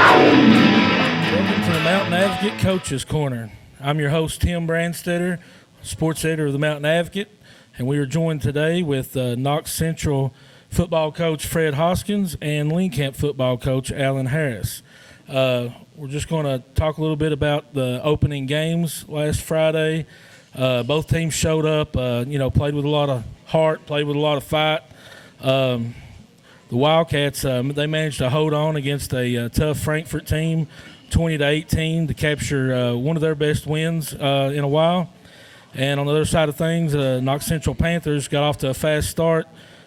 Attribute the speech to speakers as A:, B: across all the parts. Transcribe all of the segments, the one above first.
A: Welcome to the Mountain Advocate Coaches Corner. I'm your host, Tim Brandstetter, sports editor of the Mountain Advocate, and we are joined today with Knox Central football coach Fred Hoskins and Lean-Camp football coach Alan Harris. We're just going to talk a little bit about the opening games last Friday. Both teams showed up, played with a lot of heart, played with a lot of fight. The Wildcats, they managed to hold on against a tough Frankfort team, 20-18, to capture one of their best wins in a while. And on the other side of things, Knox Central Panthers got off to a fast start,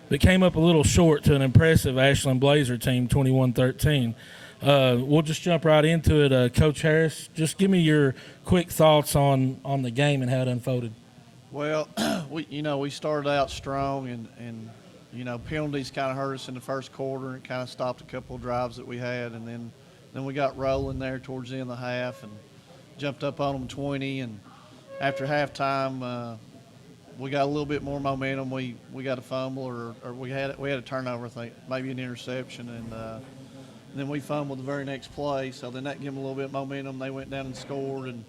A: but came up a little short to an impressive Ashland Blazer team, 21-13. We'll just jump right into it. Coach Harris, just give me your quick thoughts on the game and how it unfolded.
B: Well, we started out strong and penalties kind of hurt us in the first quarter and kind of stopped a couple of drives that we had, and then we got rolling there towards the end of the half and jumped up on them 20, and after halftime we got a little bit more momentum. We got a fumble or we had a turnover, I think, maybe an interception, and then we fumbled the very next play, so then that gave them a little bit of momentum. They went down and scored and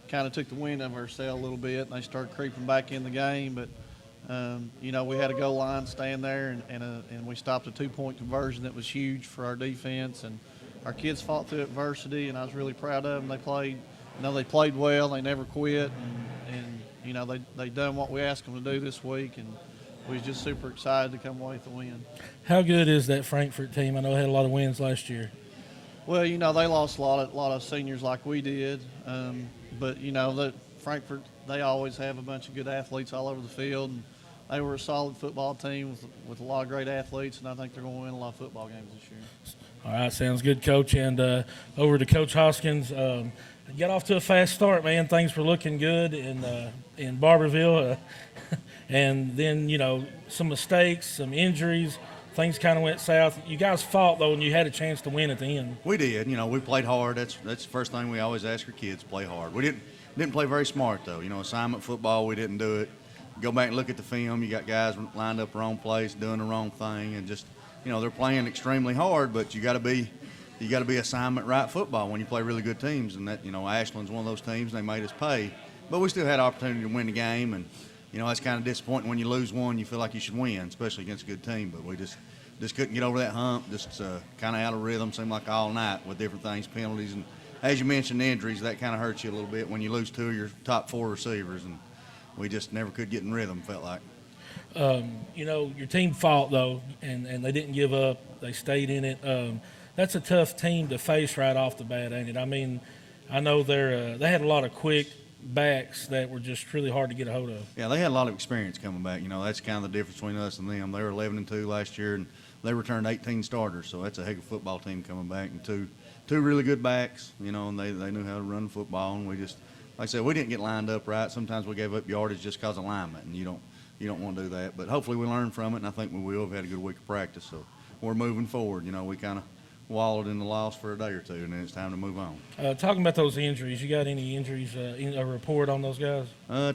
B: kind of took the wind out of our sail a little bit, and they started creeping back in the game, but we had a goal line stand there, and we stopped a 2-point conversion that was huge for our defense. And our kids fought through adversity, and I was really proud of them. They played well. They never quit, and they done what we asked them to do this week, and we was just super excited to come away with the win.
A: How good is that Frankfort team? I know they had a lot of wins last year.
B: Well, they lost a lot of seniors like we did, but the Frankfort, they always have a bunch of good athletes all over the field. And they were a solid football team with a lot of great athletes, and I think they're going to win a lot of football games this year.
A: All right, sounds good, Coach. And over to Coach Hoskins. Got off to a fast start, man. Things were looking good in Barberville. And then, some mistakes, some injuries. Things kind of went south. You guys fought, though, and you had a chance to win at the end.
C: We did. We played hard. That's the first thing we always ask our kids, play hard. We didn't play very smart, though. Assignment football, we didn't do it. Go back and look at the film. You got guys lined up the wrong place, doing the wrong thing, and just, they're playing extremely hard, but you got to be assignment right football when you play really good teams. And that, Ashland's one of those teams, and they made us pay. But we still had opportunity to win the game, and, that's kind of disappointing when you lose one. You feel like you should win, especially against a good team. But we just couldn't get over that hump, just kind of out of rhythm, seemed like all night with different things, penalties. And as you mentioned, injuries, that kind of hurts you a little bit when you lose two of your top 4 receivers. And we just never could get in rhythm, felt like.
A: Your team fought, though, and they didn't give up. They stayed in it. That's a tough team to face right off the bat, ain't it? I mean, I know they had a lot of quick backs that were just really hard to get a hold of.
C: Yeah, they had a lot of experience coming back. That's kind of the difference between us and them. They were 11-2 last year, and they returned 18 starters, so that's a heck of a football team coming back, and two really good backs, and they knew how to run the football, and we just, like I said, we didn't get lined up right. Sometimes we gave up yardage just because of alignment, and you don't want to do that. But hopefully we learn from it, and I think we will. We've had a good week of practice, so we're moving forward. We kind of wallowed in the loss for a day or two, and then it's time to move on.
A: Talking about those injuries, you got any injuries, a report on those guys?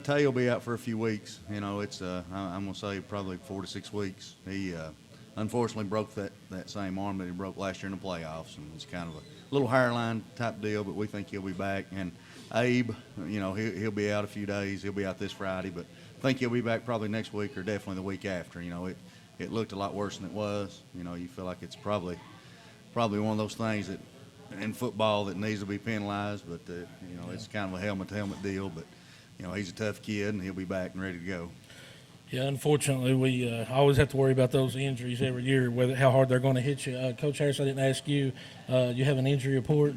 C: Tay will be out for a few weeks. It's I'm going to say probably 4 to 6 weeks. He unfortunately broke that same arm that he broke last year in the playoffs, and it's kind of a little hairline type deal, but we think he'll be back. And Abe, he'll be out a few days. He'll be out this Friday, but I think he'll be back probably next week or definitely the week after. It looked a lot worse than it was. You feel like it's probably one of those things that in football that needs to be penalized, but it's kind of a helmet-to-helmet deal. But he's a tough kid, and he'll be back and ready to go.
A: Yeah, unfortunately, we always have to worry about those injuries every year, how hard they're going to hit you. Coach Harris, I didn't ask you, do you have an injury report?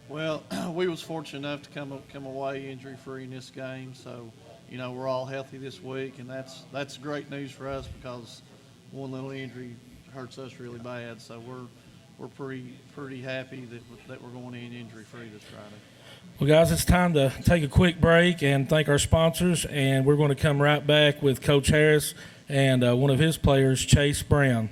B: Well, we was fortunate enough to come away injury-free in this game, so we're all healthy this week, and that's great news for us because one little injury hurts us really bad. So we're pretty happy that we're going in injury-free this Friday.
A: Well, guys, it's time to take a quick break and thank our sponsors, and we're going to come right back with Coach Harris and one of his players, Chase Brown.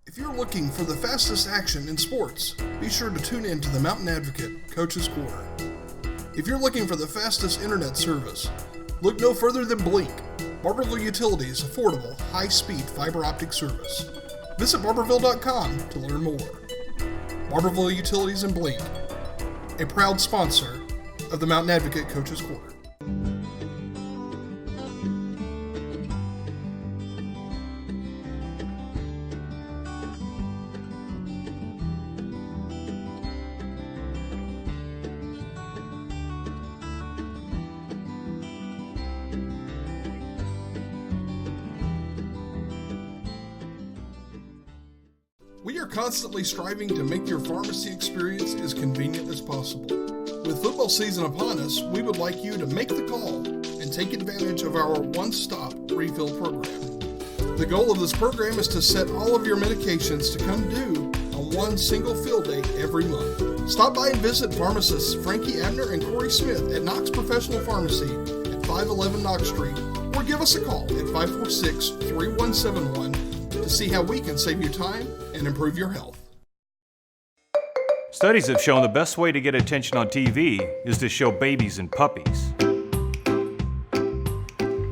D: If you're looking for the fastest action in sports, be sure to tune in to the Mountain Advocate Coach's Corner. If you're looking for the fastest internet service, look no further than Blink, Barberville Utilities' affordable, high-speed fiber optic service. Visit barberville.com to learn more. Barberville Utilities and Blink, a proud sponsor of the Mountain Advocate Coach's Corner. We are constantly striving to make your pharmacy experience as convenient as possible. With football season upon us, we would like you to make the call and take advantage of our one-stop refill program. The goal of this program is to set all of your medications to come due on one single fill date every month. Stop by and visit pharmacists Frankie Abner and Corey Smith at Knox Professional Pharmacy at 511 Knox Street, or give us a call at 546-3171 to see how we can save you time and improve your health.
E: Studies have shown the best way to get attention on TV is to show babies and puppies.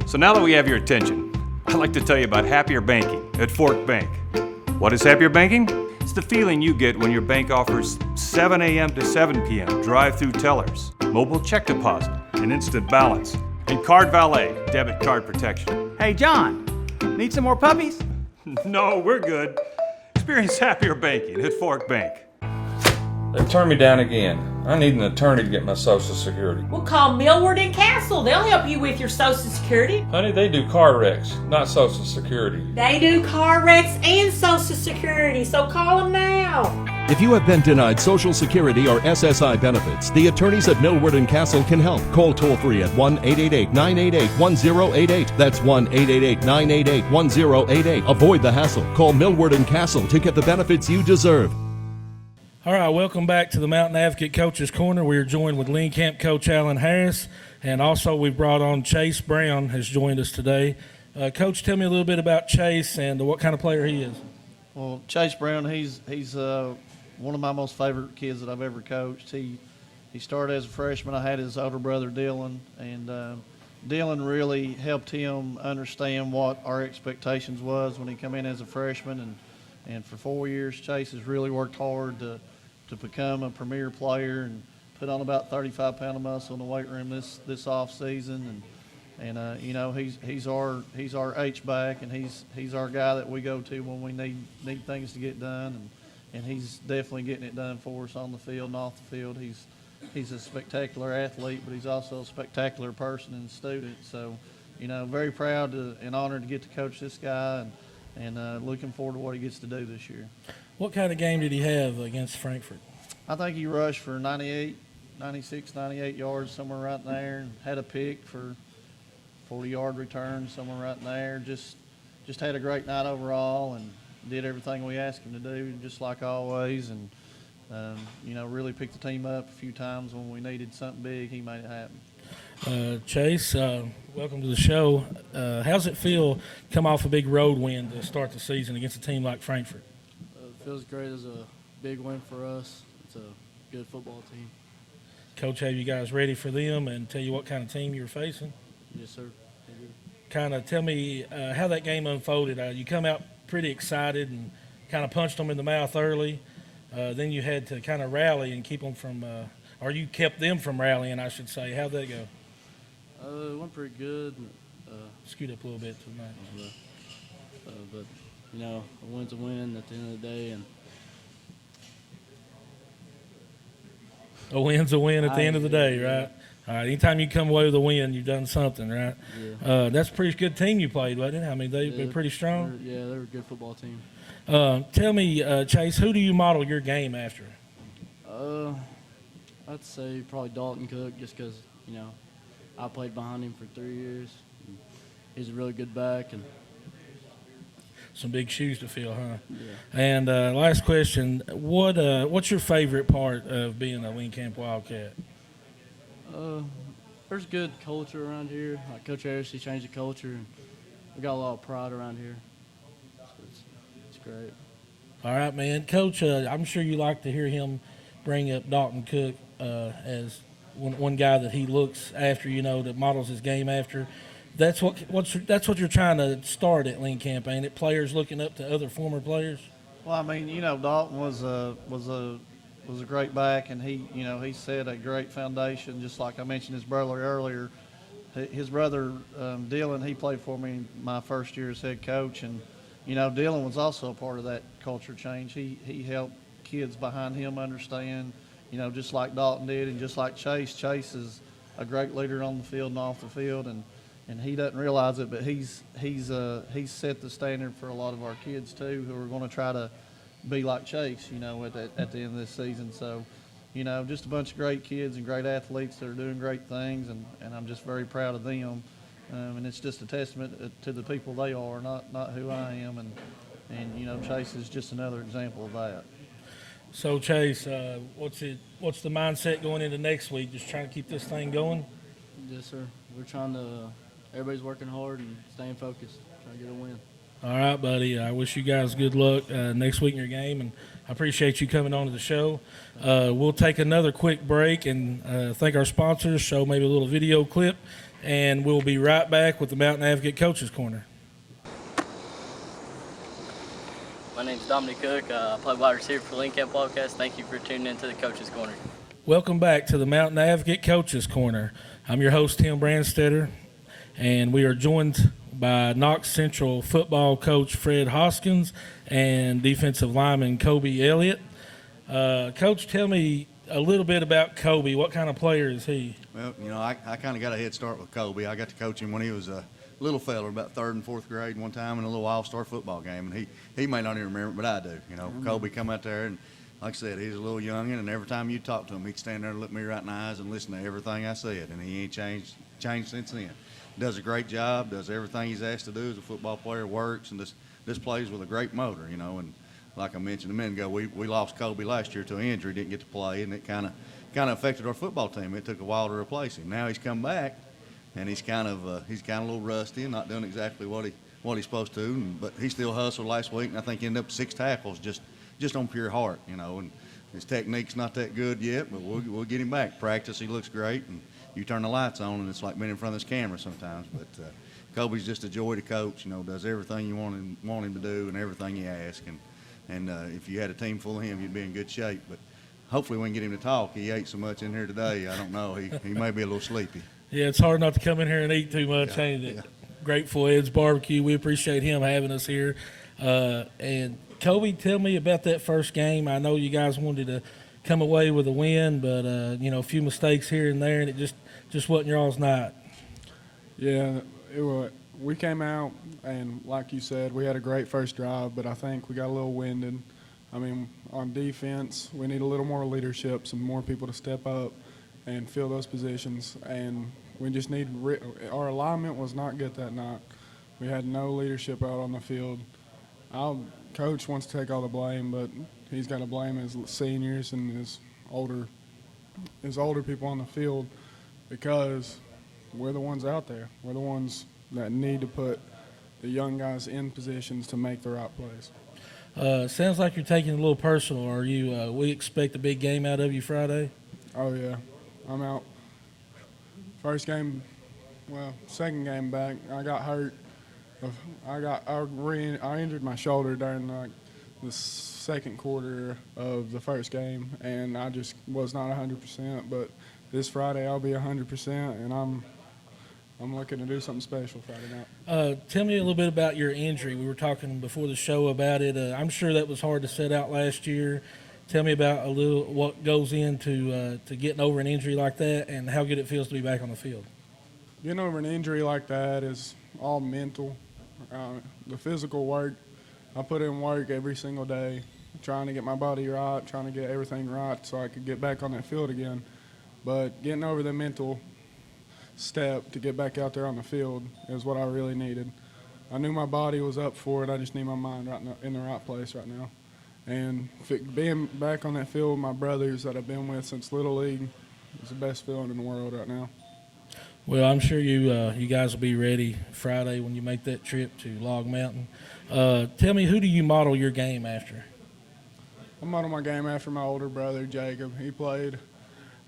E: So now that we have your attention, I'd like to tell you about Happier Banking at Fork Bank. What is Happier Banking? It's the feeling you get when your bank offers 7 a.m. to 7 p.m. drive-through tellers, mobile check deposit, and instant balance, and Card Valet debit card protection.
F: Hey, John, need some more puppies?
E: No, we're good. Experience Happier Banking at Fork Bank.
G: They've turned me down again. I need an attorney to get my Social Security.
H: We'll call Millward and Castle. They'll help you with your Social Security.
G: Honey, they do car wrecks, not Social Security.
H: They do car wrecks and Social Security, so call them now.
I: If you have been denied Social Security or SSI benefits, the attorneys at Millward and Castle can help. Call toll-free at 1-888-988-1088. That's 1-888-988-1088. Avoid the hassle. Call Millward and Castle to get the benefits you deserve.
A: All right, welcome back to the Mountain Advocate Coach's Corner. We are joined with Lean Camp coach Alan Harris, and also we've brought on Chase Brown has joined us today. Coach, tell me a little bit about Chase and what kind of player he is.
B: Well, Chase Brown, he's one of my most favorite kids that I've ever coached. He started as a freshman. I had his older brother Dylan, and Dylan really helped him understand what our expectations was when he came in as a freshman. And for 4 years, Chase has really worked hard to become a premier player and put on about 35 pounds of muscle in the weight room this off season. And you know, he's our H-back, and he's our guy that we go to when we need things to get done. And he's definitely getting it done for us on the field and off the field. He's a spectacular athlete, but he's also a spectacular person and student. So, you know, very proud and honored to get to coach this guy, and looking forward to what he gets to do this year.
A: What kind of game did he have against Frankfort?
B: I think he rushed for 98 yards, somewhere right in there, and had a pick for 40-yard return, somewhere right in there. Just had a great night overall and did everything we asked him to do, just like always. And, you know, really picked the team up a few times when we needed something big. He made it happen.
A: Chase, welcome to the show. How's it feel come off a big road win to start the season against a team like Frankfort?
J: It feels great. It's a big win for us. It's a good football team.
A: Coach, have you guys ready for them and tell you what kind of team you're facing?
J: Yes, sir.
A: Kind of tell me how that game unfolded. You come out pretty excited and kind of punched them in the mouth early. Then you had to kind of rally and keep them from or you kept them from rallying, I should say. How'd that go?
J: It went pretty good.
A: Scoot up a little bit tonight.
J: But, you know, a win's a win at the end of the day. And
A: a win's a win at the end of the day, right? All right, anytime you come away with a win, you've done something, right?
J: Yeah.
A: That's a pretty good team you played, wasn't it? I mean, they've been pretty strong.
J: They're a good football team.
A: Tell me, Chase, who do you model your game after?
J: I'd say probably Dalton Cook, just because, you know, I played behind him for 3 years. He's a really good back. And
A: some big shoes to fill, huh?
J: Yeah.
A: And last question, what's your favorite part of being a Lean Camp Wildcat?
J: There's good culture around here. Like Coach Harris, he changed the culture, and we got a lot of pride around here. So it's great.
A: All right, man. Coach, I'm sure you like to hear him bring up Dalton Cook as one guy that he looks after, that models his game after. That's what you're trying to start at Lean Camp, ain't it? Players looking up to other former players.
B: Well, I mean, Dalton was a great back, and he set a great foundation. Just like I mentioned his brother earlier, his brother Dylan, he played for me my first year as head coach, and Dylan was also a part of that culture change. He helped kids behind him understand, just like Dalton did, and just like Chase. Chase is a great leader on the field and off the field, and he doesn't realize it, but he's set the standard for a lot of our kids too, who are going to try to be like Chase, at the end of this season. So, just a bunch of great kids and great athletes that are doing great things, and I'm just very proud of them. And it's just a testament to the people they are, not who I am. And Chase is just another example of that.
A: So Chase, what's the mindset going into next week? Just trying to keep this thing going?
J: Yes, sir. We're trying to. Everybody's working hard and staying focused, trying to get a win.
A: All right, buddy. I wish you guys good luck next week in your game, and I appreciate you coming on to the show. We'll take another quick break and thank our sponsors, show maybe a little video clip, and we'll be right back with the Mountain Advocate Coaches Corner.
K: My name's Dominic Cook. I play wide receiver for Lean Camp Podcast. Thank you for tuning in to the Coaches Corner.
A: Welcome back to the Mountain Advocate Coaches Corner. I'm your host, Tim Brandstetter, and we are joined by Knox Central football coach Fred Hoskins and defensive lineman Kobe Elliott. Coach, tell me a little bit about Kobe. What kind of player is he?
C: Well, I kind of got a head start with Kobe. I got to coach him when he was a little fella, about third and fourth grade one time in a little all-star football game, and he may not even remember it, but I do. Kobe come out there, and like I said, he's a little youngin', and every time you talk to him, he'd stand there and look me right in the eyes and listen to everything I said, and he ain't changed since then. Does a great job, does everything he's asked to do as a football player, works, and just plays with a great motor, and like I mentioned a minute ago, we lost Kobe last year to an injury, didn't get to play, and it kind of affected our football team. It took a while to replace him. Now he's come back, and he's kind of a little rusty and not doing exactly what he's supposed to, but he still hustled last week, and I think ended up 6 tackles just on pure heart, and his technique's not that good yet, but we'll get him back. Practice, he looks great, and you turn the lights on, and it's like being in front of this camera sometimes. But Kobe's just a joy to coach. Does everything you want him to do and everything you ask. And if you had a team full of him, you'd be in good shape. But hopefully we can get him to talk. He ate so much in here today. I don't know. He may be a little sleepy.
A: Yeah, it's hard not to come in here and eat too much, ain't it? Yeah. Grateful Ed's Barbecue. We appreciate him having us here. And Kobe, tell me about that first game. I know you guys wanted to come away with a win, but a few mistakes here and there, and it just wasn't your all's night.
L: Yeah, we came out, and like you said, we had a great first drive, but I think we got a little winded. I mean, on defense, we need a little more leadership, some more people to step up and fill those positions, and we just need our alignment was not good that night. We had no leadership out on the field. Our coach wants to take all the blame, but he's got to blame his seniors and his older people on the field, because we're the ones out there. We're the ones that need to put the young guys in positions to make the right plays.
A: Sounds like you're taking it a little personal. Are you? We expect a big game out of you Friday?
L: Oh, yeah. I'm out. Second game back, I got hurt. I injured my shoulder during the second quarter of the first game, and I just was not 100%. But this Friday I'll be 100%, and I'm looking to do something special Friday night.
A: Tell me a little bit about your injury. We were talking before the show about it. I'm sure that was hard to set out last year. Tell me about a little what goes into to getting over an injury like that, and how good it feels to be back on the field.
L: Getting over an injury like that is all mental. The physical work, I put in work every single day, trying to get my body right, trying to get everything right so I could get back on that field again. But getting over the mental step to get back out there on the field is what I really needed. I knew my body was up for it. I just need my mind right now, in the right place right now. And being back on that field with my brothers that I've been with since Little League is the best feeling in the world right now.
A: Well, I'm sure you guys will be ready Friday when you make that trip to Log Mountain. Tell me, who do you model your game after?
L: I modeled my game after my older brother, Jacob. He played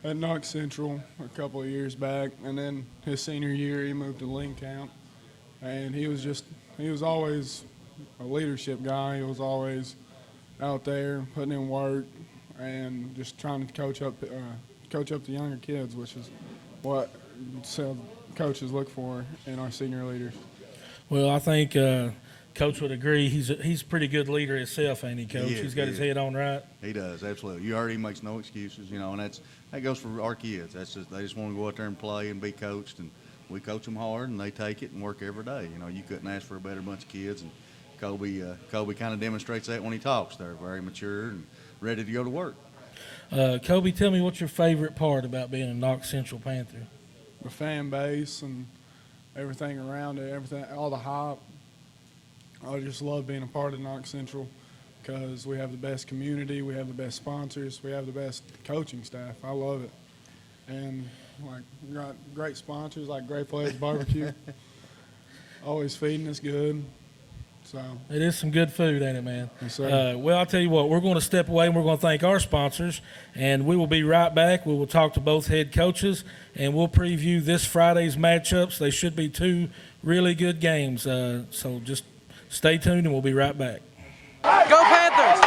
L: at Knox Central a couple of years back, and then his senior year he moved to Lincoln. And he was always a leadership guy. He was always out there putting in work and just trying to coach up the younger kids, which is what coaches look for in our senior leaders.
A: Well, I think Coach would agree. He's a pretty good leader himself, ain't he, Coach? He's got his head on right.
C: He does, absolutely. You heard he makes no excuses, and that goes for our kids. They just want to go out there and play and be coached, and we coach them hard, and they take it and work every day. You couldn't ask for a better bunch of kids, and Kobe kind of demonstrates that when he talks. They're very mature and ready to go to work.
A: Kobe, tell me what's your favorite part about being a Knox Central Panther?
L: The fan base and everything around it, all the hype. I just love being a part of Knox Central because we have the best community, we have the best sponsors, we have the best coaching staff. I love it. And we got great sponsors like Great Plains Barbecue, always feeding us good. So
A: it is some good food, ain't it, man?
L: Yes, sir.
A: Well, I'll tell you what, we're going to step away and we're going to thank our sponsors, and we will be right back. We will talk to both head coaches, and we'll preview this Friday's matchups. They should be two really good games, so just stay tuned, and we'll be right back.
F: Go Panthers!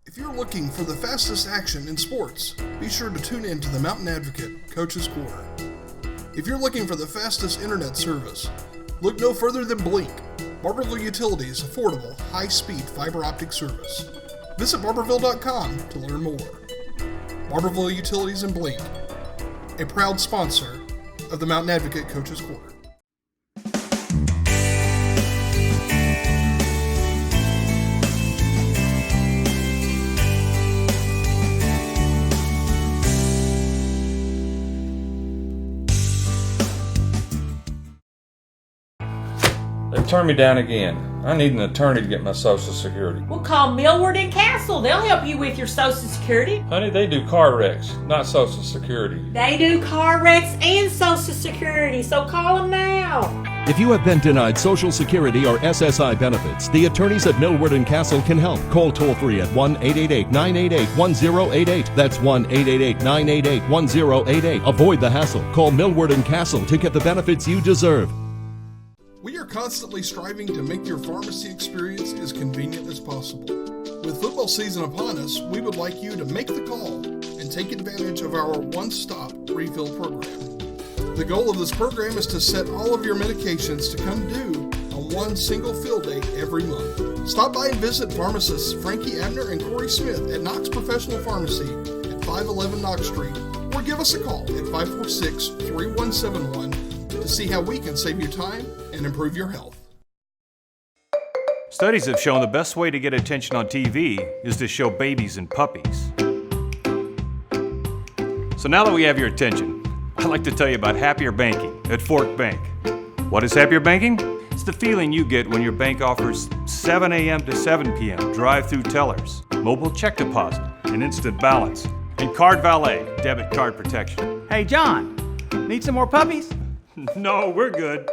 D: If you're looking for the fastest action in sports, be sure to tune in to the Mountain Advocate Coach's Corner. If you're looking for the fastest internet service, look no further than Blink, Barberville Utilities' affordable, high-speed fiber optic service. Visit barberville.com to learn more. Barberville Utilities and Blink, a proud sponsor of the Mountain Advocate Coach's Corner.
G: They've turned me down again. I need an attorney to get my Social Security.
H: We'll call Millward and Castle. They'll help you with your Social Security.
G: Honey, they do car wrecks, not Social Security.
H: They do car wrecks and Social Security, so call them now.
I: If you have been denied Social Security or SSI benefits, the attorneys at Millward and Castle can help. Call toll-free at 1-888-988-1088. That's 1-888-988-1088. Avoid the hassle. Call Millward and Castle to get the benefits you deserve.
D: We are constantly striving to make your pharmacy experience as convenient as possible. With football season upon us, we would like you to make the call and take advantage of our one-stop refill program. The goal of this program is to set all of your medications to come due on one single fill date every month. Stop by and visit pharmacists Frankie Abner and Corey Smith at Knox Professional Pharmacy at 511 Knox Street, or give us a call at 546-3171 to see how we can save you time and improve your health.
E: Studies have shown the best way to get attention on TV is to show babies and puppies. So now that we have your attention, I'd like to tell you about Happier Banking at Fork Bank. What is Happier Banking? It's the feeling you get when your bank offers 7 a.m. to 7 p.m. drive-through tellers, mobile check deposit, and instant balance, and Card Valet debit card protection.
F: Hey, John, need some more puppies?
E: No, we're good.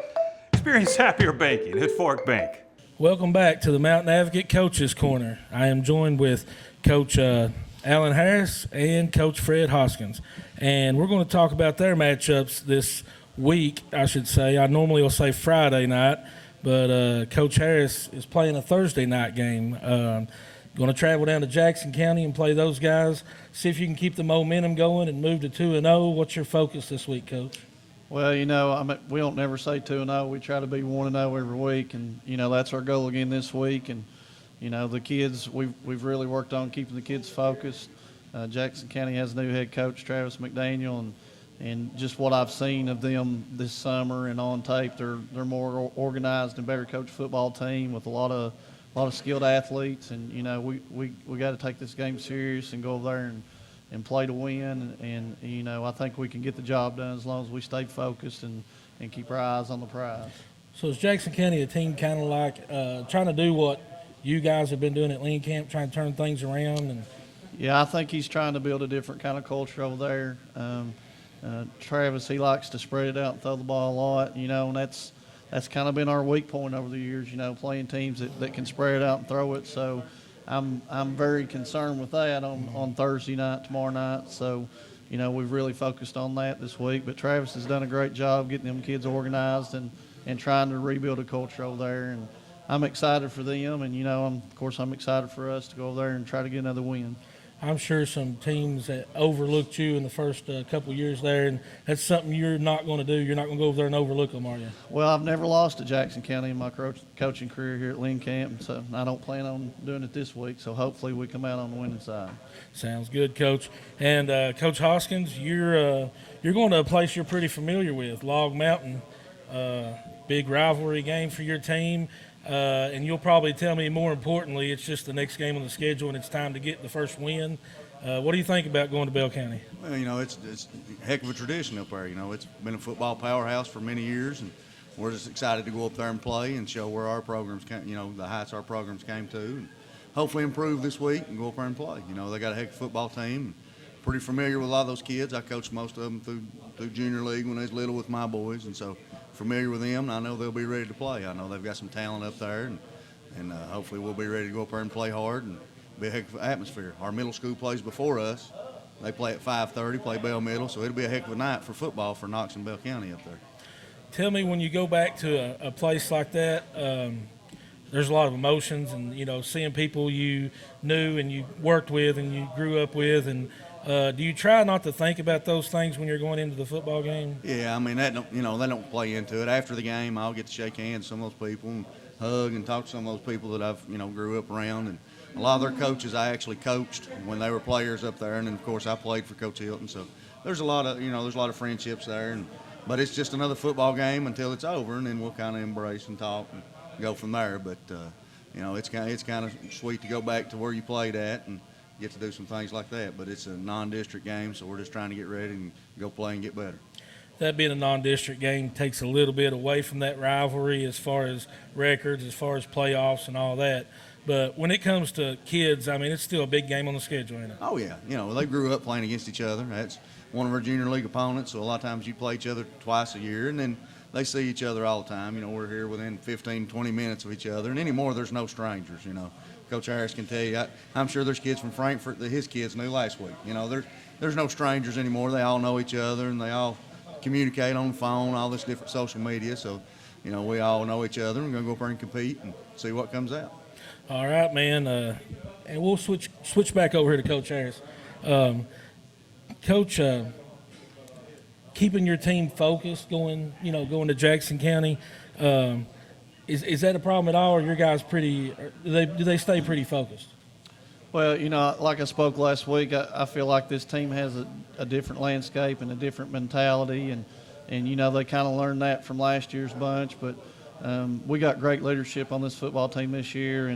E: Experience Happier Banking at Fork Bank.
A: Welcome back to the Mountain Advocate Coach's Corner. I am joined with Coach Alan Harris and Coach Fred Hoskins. And we're going to talk about their matchups this week, I should say. I normally will say Friday night, but Coach Harris is playing a Thursday night game. Going to travel down to Jackson County and play those guys. See if you can keep the momentum going and move to 2-0. What's your focus this week, Coach?
B: Well, we don't never say 2-0. We try to be 1-0 every week, and that's our goal again this week. And the kids, we've really worked on keeping the kids focused. Jackson County has a new head coach, Travis McDaniel, and and just what I've seen of them this summer and on tape, they're more organized and better coached football team with a lot of skilled athletes. And you know, we got to take this game serious and go over there and play to win. And you know, I think we can get the job done as long as we stay focused and keep our eyes on the prize.
A: So is Jackson County a team kind of like trying to do what you guys have been doing at Lean Camp, trying to turn things around? And
B: yeah, I think he's trying to build a different kind of culture over there. Travis, he likes to spread it out and throw the ball a lot, you know, and that's kind of been our weak point over the years, you know, playing teams that can spread it out and throw it. So I'm very concerned with that on Thursday night, tomorrow night. So, you know, we've really focused on that this week. But Travis has done a great job getting them kids organized and trying to rebuild a culture over there. And I'm excited for them, and, you know, of course I'm excited for us to go over there and try to get another win.
A: I'm sure some teams that overlooked you in the first couple of years there, and that's something you're not going to do. You're not going to go over there and overlook them, are you?
B: Well, I've never lost to Jackson County in my coaching career here at Lean Camp, so I don't plan on doing it this week. So hopefully we come out on the winning side.
A: Sounds good, Coach. And Coach Hoskins, you're going to a place you're pretty familiar with, Log Mountain. Big rivalry game for your team. And you'll probably tell me, more importantly, it's just the next game on the schedule and it's time to get the first win. What do you think about going to Bell County?
C: Well, you know, it's a heck of a tradition up there. You know, it's been a football powerhouse for many years, and we're just excited to go up there and play and show where our programs came, you know, the heights our programs came to, and hopefully improve this week and go up there and play. You know, they got a heck of a football team. Pretty familiar with a lot of those kids. I coached most of them through junior league when they was little with my boys, and so familiar with them. And I know they'll be ready to play. I know they've got some talent up there, and hopefully we'll be ready to go up there and play hard and be a heck of an atmosphere. Our middle school plays before us. They play at 5:30, play Bell Middle, so it'll be a heck of a night for football for Knox and Bell County up there.
A: Tell me, when you go back to a place like that, there's a lot of emotions, and, you know, seeing people you knew and you worked with and you grew up with, and do you try not to think about those things when you're going into the football game?
C: Yeah, I mean, they don't play into it. After the game, I'll get to shake hands with some of those people and hug and talk to some of those people that I've, you know, grew up around. And a lot of their coaches I actually coached when they were players up there, and then, of course, I played for Coach Hilton. So there's a lot of friendships there. But it's just another football game until it's over, and then we'll kind of embrace and talk and go from there. But you know, it's kind of sweet to go back to where you played at and get to do some things like that. But it's a non-district game, so we're just trying to get ready and go play and get better.
A: That being a non-district game takes a little bit away from that rivalry as far as records, as far as playoffs and all that. But when it comes to kids, I mean, it's still a big game on the schedule, isn't it?
C: Oh, yeah. You know, they grew up playing against each other. That's one of our junior league opponents, so a lot of times you play each other twice a year, and then they see each other all the time. You know, we're here within 15, 20 minutes of each other, and anymore there's no strangers, you know. Coach Harris can tell you, I'm sure there's kids from Frankfort that his kids knew last week. You know, there's no strangers anymore. They all know each other, and they all communicate on the phone, all this different social media. So, you know, we all know each other. We're going to go up there and compete and see what comes out.
A: All right, man. And we'll switch back over here to Coach Harris. Coach, keeping your team focused going to Jackson County, is that a problem at all, or your guys do they stay pretty focused?
B: Well, you know, like I spoke last week, I feel like this team has a different landscape and a different mentality, and you know, they kind of learned that from last year's bunch. But we got great leadership on this football team this year,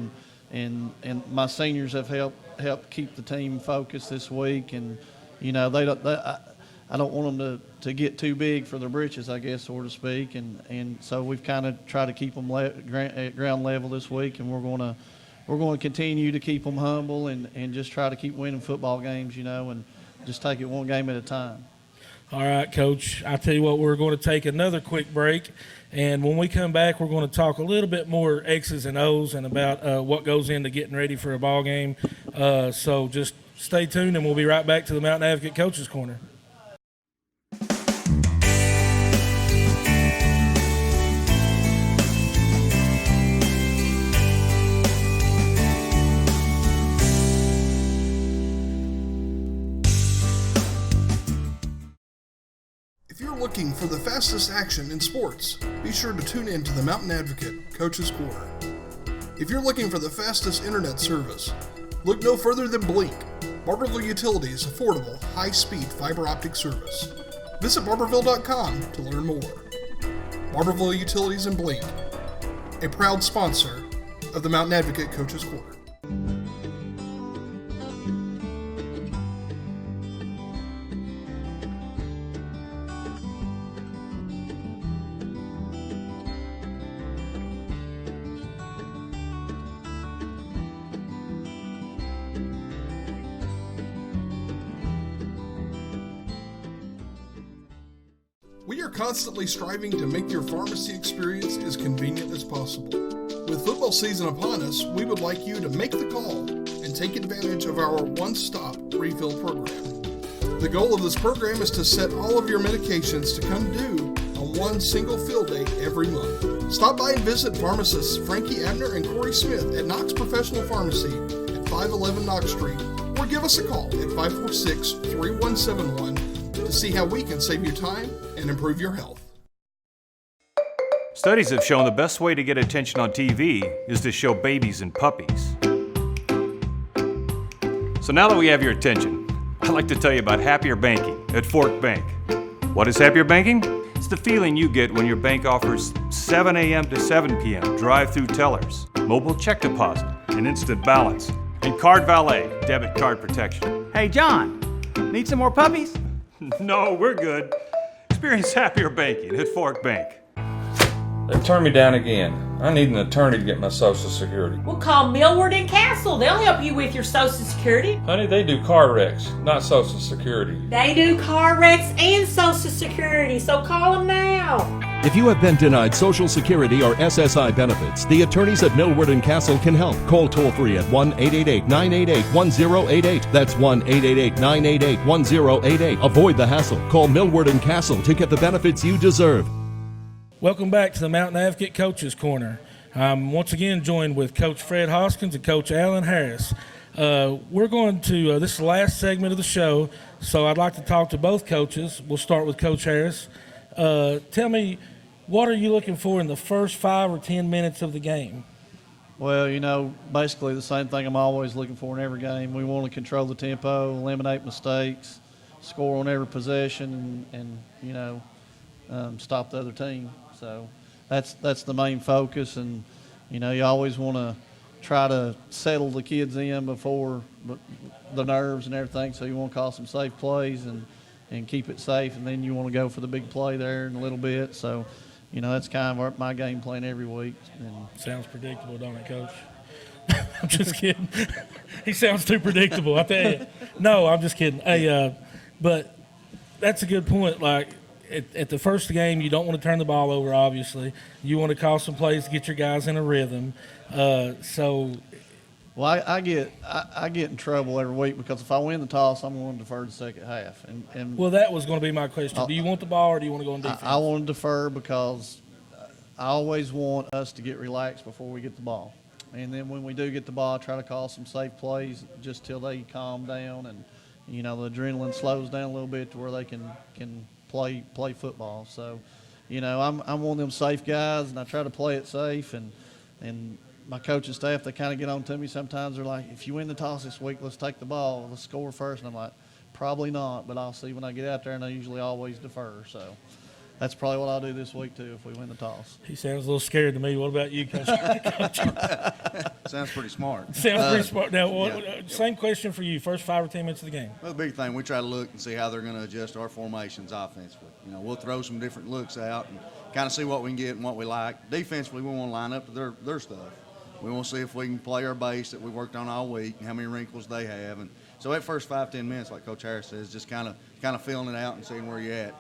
B: and my seniors have helped keep the team focused this week. And you know, I don't want them to get too big for their britches, I guess, so to speak. And so we've kind of tried to keep them at ground level this week, and we're going to continue to keep them humble and just try to keep winning football games, you know, and just take it one game at a time.
A: All right, Coach. I tell you what, we're going to take another quick break, and when we come back, we're going to talk a little bit more X's and O's and about what goes into getting ready for a ball game. So just stay tuned, and we'll be right back to the Mountain Advocate Coaches Corner.
D: If you're looking for the fastest action in sports, be sure to tune in to the Mountain Advocate Coach's Corner. If you're looking for the fastest internet service, look no further than Blink, Barberville Utilities' affordable, high-speed fiber optic service. Visit Barberville.com to learn more. Barberville Utilities and Bleed, a proud sponsor of the Mountain Advocate Coaches Corner. We are constantly striving to make your pharmacy experience as convenient as possible. With football season upon us, we would like you to make the call and take advantage of our one-stop refill program. The goal of this program is to set all of your medications to come due on one single fill date every month. Stop by and visit pharmacists Frankie Abner and Corey Smith at Knox Professional Pharmacy at 511 Knox Street, or give us a call at 546-3171 to see how we can save you time and improve your health.
E: Studies have shown the best way to get attention on TV is to show babies and puppies. So now that we have your attention, I'd like to tell you about Happier Banking at Fork Bank. What is Happier Banking? It's the feeling you get when your bank offers 7 a.m. to 7 p.m. drive-through tellers, mobile check deposit, and instant balance, and Card Valet debit card protection.
F: Hey, John, need some more puppies?
E: No, we're good. Experience Happier Banking at Fork Bank.
G: They've turned me down again. I need an attorney to get my Social Security.
H: We'll call Millward and Castle. They'll help you with your Social Security.
G: Honey, they do car wrecks, not Social Security.
H: They do car wrecks and Social Security, so call them now.
I: If you have been denied Social Security or SSI benefits, the attorneys at Millward and Castle can help. Call toll-free at 1-888-988-1088. That's 1-888-988-1088. Avoid the hassle. Call Millward and Castle to get the benefits you deserve.
A: Welcome back to the Mountain Advocate Coaches Corner. I'm once again joined with Coach Fred Hoskins and Coach Alan Harris. We're going to, this is the last segment of the show, so I'd like to talk to both coaches. We'll start with Coach Harris. Tell me, what are you looking for in the first 5 or 10 minutes of the game?
B: Well, basically the same thing I'm always looking for in every game. We want to control the tempo, eliminate mistakes, score on every possession, and stop the other team. So that's the main focus, and you always want to try to settle the kids in before the nerves and everything. So you want to call some safe plays and keep it safe, and then you want to go for the big play there in a little bit. So that's kind of my game plan every week. And
A: sounds predictable, don't it, Coach? I'm just kidding. He sounds too predictable, I tell you. No, I'm just kidding. Hey, but that's a good point. Like, at the first game, you don't want to turn the ball over, obviously. You want to call some plays to get your guys in a rhythm. I
B: get in trouble every week because if I win the toss, I'm going to defer the second half. And
A: well, that was going to be my question. Do you want the ball or do you want to go on defense?
B: I want to defer because I always want us to get relaxed before we get the ball. And then when we do get the ball, I try to call some safe plays just till they calm down and, the adrenaline slows down a little bit to where they can play football. So, I'm one of them safe guys, and I try to play it safe. And my coaching staff, they kind of get on to me sometimes. They're like, if you win the toss this week, let's take the ball. Let's score first. And I'm like, probably not, but I'll see when I get out there, and I usually always defer. So that's probably what I'll do this week, too, if we win the toss.
A: He sounds a little scared to me. What about you, Coach?
C: Sounds pretty smart.
A: Sounds pretty smart. Now, same question for you. First 5 or 10 minutes of the game.
C: Well, the big thing, we try to look and see how they're going to adjust our formations offensively. We'll throw some different looks out and kind of see what we can get and what we like. Defensively, we want to line up to their stuff. We want to see if we can play our base that we worked on all week and how many wrinkles they have. And so that first 5-10 minutes, like Coach Harris says, just kind of feeling it out and seeing where you're at.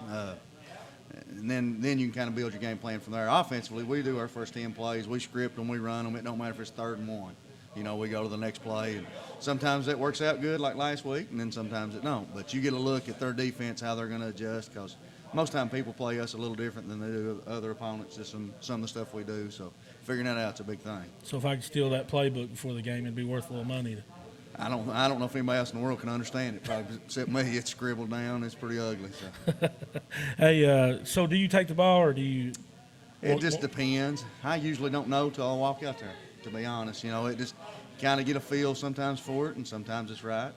C: And then you can kind of build your game plan from there. Offensively, we do our first 10 plays. We script them, we run them. It don't matter if it's 3rd and 1. We go to the next play. And sometimes that works out good like last week, and then sometimes it don't. But you get a look at their defense, how they're going to adjust, because most time people play us a little different than they do other opponents, just some of the stuff we do. So figuring that out's a big thing.
A: So if I could steal that playbook before the game, it'd be worth a little money.
C: I don't know if anybody else in the world can understand it, probably except me. It's scribbled down. It's pretty ugly. So.
A: Hey, so do you take the ball or do you?
C: It just depends. I usually don't know till I walk out there, to be honest. It just kind of get a feel sometimes for it, and sometimes it's right.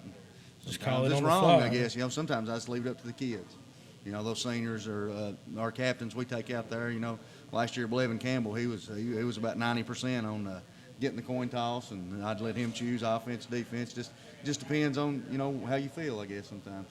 A: Just call it
C: it's
A: on the
C: wrong,
A: fly.
C: I guess. Sometimes I just leave it up to the kids. You know, those seniors are our captains we take out there. You know, last year, Blevin Campbell, he was about 90% on getting the coin toss, and I'd let him choose offense, defense. Just depends on, you know, how you feel, I guess, sometimes.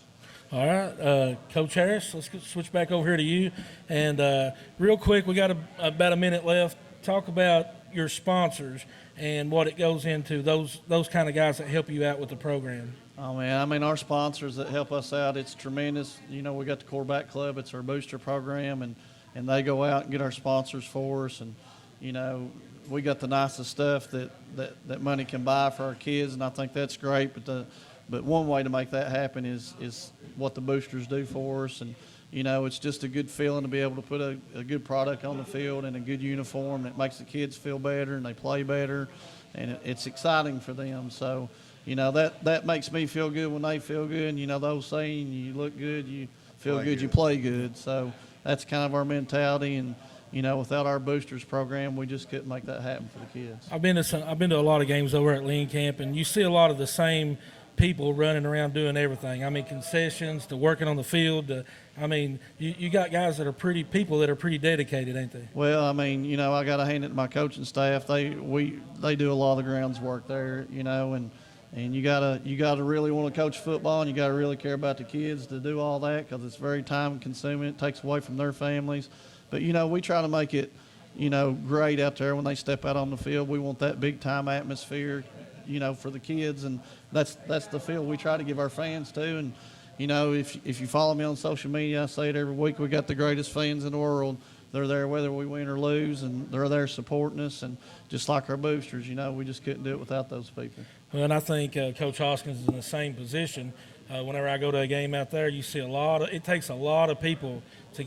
A: All right, Coach Harris, let's switch back over here to you. And real quick, we got about a minute left. Talk about your sponsors and what it goes into, those kind of guys that help you out with the program.
B: Oh, man, I mean, our sponsors that help us out, it's tremendous. You know, we got the Quarterback Club. It's our booster program, and they go out and get our sponsors for us. And, you know, we got the nicest stuff that money can buy for our kids, and I think that's great. But one way to make that happen is what the boosters do for us. And, you know, it's just a good feeling to be able to put a good product on the field and a good uniform that makes the kids feel better and they play better, and it's exciting for them. So, you know, that makes me feel good when they feel good. And, you know, those saying, you look good, you feel good, you play good. So that's kind of our mentality. And, you know, without our boosters program, we just couldn't make that happen for the kids.
A: I've been to a lot of games over at Lean Camp, and you see a lot of the same people running around doing everything. I mean, concessions to working on the field. You got guys that are pretty dedicated, ain't they?
B: Well, I mean, you know, I got to hand it to my coaching staff. They do a lot of the grounds work there, you know, and you gotta really want to coach football, and you gotta really care about the kids to do all that, because it's very time consuming. It takes away from their families. But, you know, we try to make it, you know, great out there when they step out on the field. We want that big time atmosphere, you know, for the kids, and that's the feel we try to give our fans too. And, you know, if you follow me on social media, I say it every week, we got the greatest fans in the world. They're there whether we win or lose, and they're there supporting us. And just like our boosters, you know, we just couldn't do it without those people.
A: Well, and I think Coach Hoskins is in the same position. Whenever I go to a game out there, you see it takes a lot of people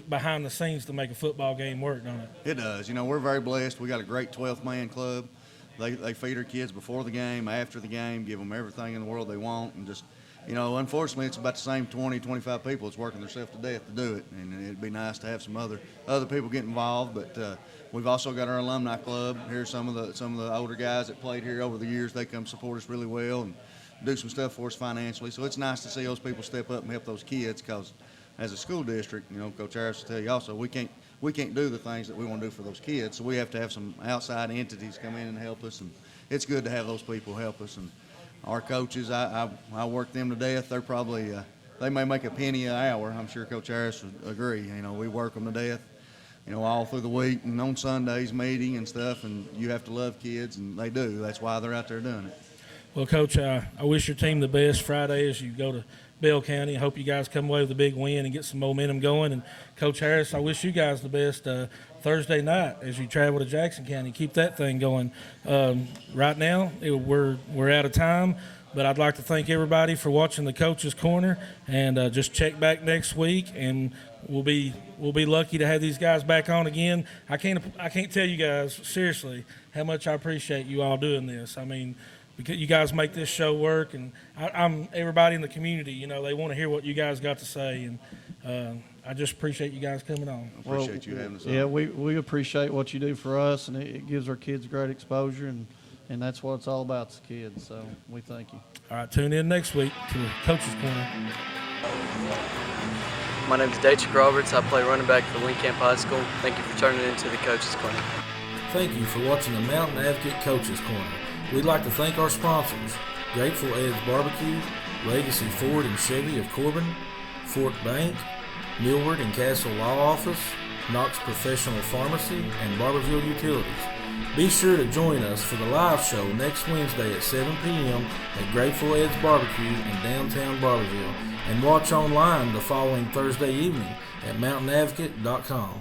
A: behind the scenes to make a football game work, don't it?
C: It does. You know, we're very blessed. We got a great 12th man club. They feed our kids before the game, after the game, give them everything in the world they want, and just, you know, unfortunately, it's about the same 20, 25 people that's working themselves to death to do it, and it'd be nice to have some other people get involved. But we've also got our alumni club. Here's some of the older guys that played here over the years. They come support us really well and do some stuff for us financially. So it's nice to see those people step up and help those kids, because as a school district, you know, Coach Harris will tell you also, we can't do the things that we want to do for those kids. So we have to have some outside entities come in and help us, and it's good to have those people help us. And our coaches, I work them to death. They're probably they may make a penny an hour. I'm sure Coach Harris would agree. You know, we work them to death, you know, all through the week and on Sundays meeting and stuff. And you have to love kids, and they do. That's why they're out there doing it.
A: Well, Coach, I wish your team the best Friday as you go to Bell County. I hope you guys come away with a big win and get some momentum going. And Coach Harris, I wish you guys the best Thursday night as you travel to Jackson County. Keep that thing going. Right now, we're out of time, but I'd like to thank everybody for watching the Coach's Corner, and just check back next week, and we'll be lucky to have these guys back on again. I can't tell you guys seriously how much I appreciate you all doing this. I mean, because you guys make this show work, and I'm everybody in the community, you know, they want to hear what you guys got to say, and I just appreciate you guys coming on.
C: I appreciate you having us on.
B: Yeah, we appreciate what you do for us, and it gives our kids great exposure, and that's what it's all about, the kids. So we thank you.
A: All right, tune in next week to the Coach's Corner.
K: My name is Daychik Roberts. I play running back for Lean Camp High School. Thank you for turning into the Coach's Corner.
A: Thank you for watching the Mountain Advocate Coach's Corner. We'd like to thank our sponsors, Grateful Ed's Barbecue, Legacy Ford and Chevy of Corbin, Fort Bank, Millward and Castle Law Office, Knox Professional Pharmacy, and Barberville Utilities. Be sure to join us for the live show next Wednesday at 7 p.m. at Grateful Ed's Barbecue in downtown Barberville, and watch online the following Thursday evening at mountainadvocate.com.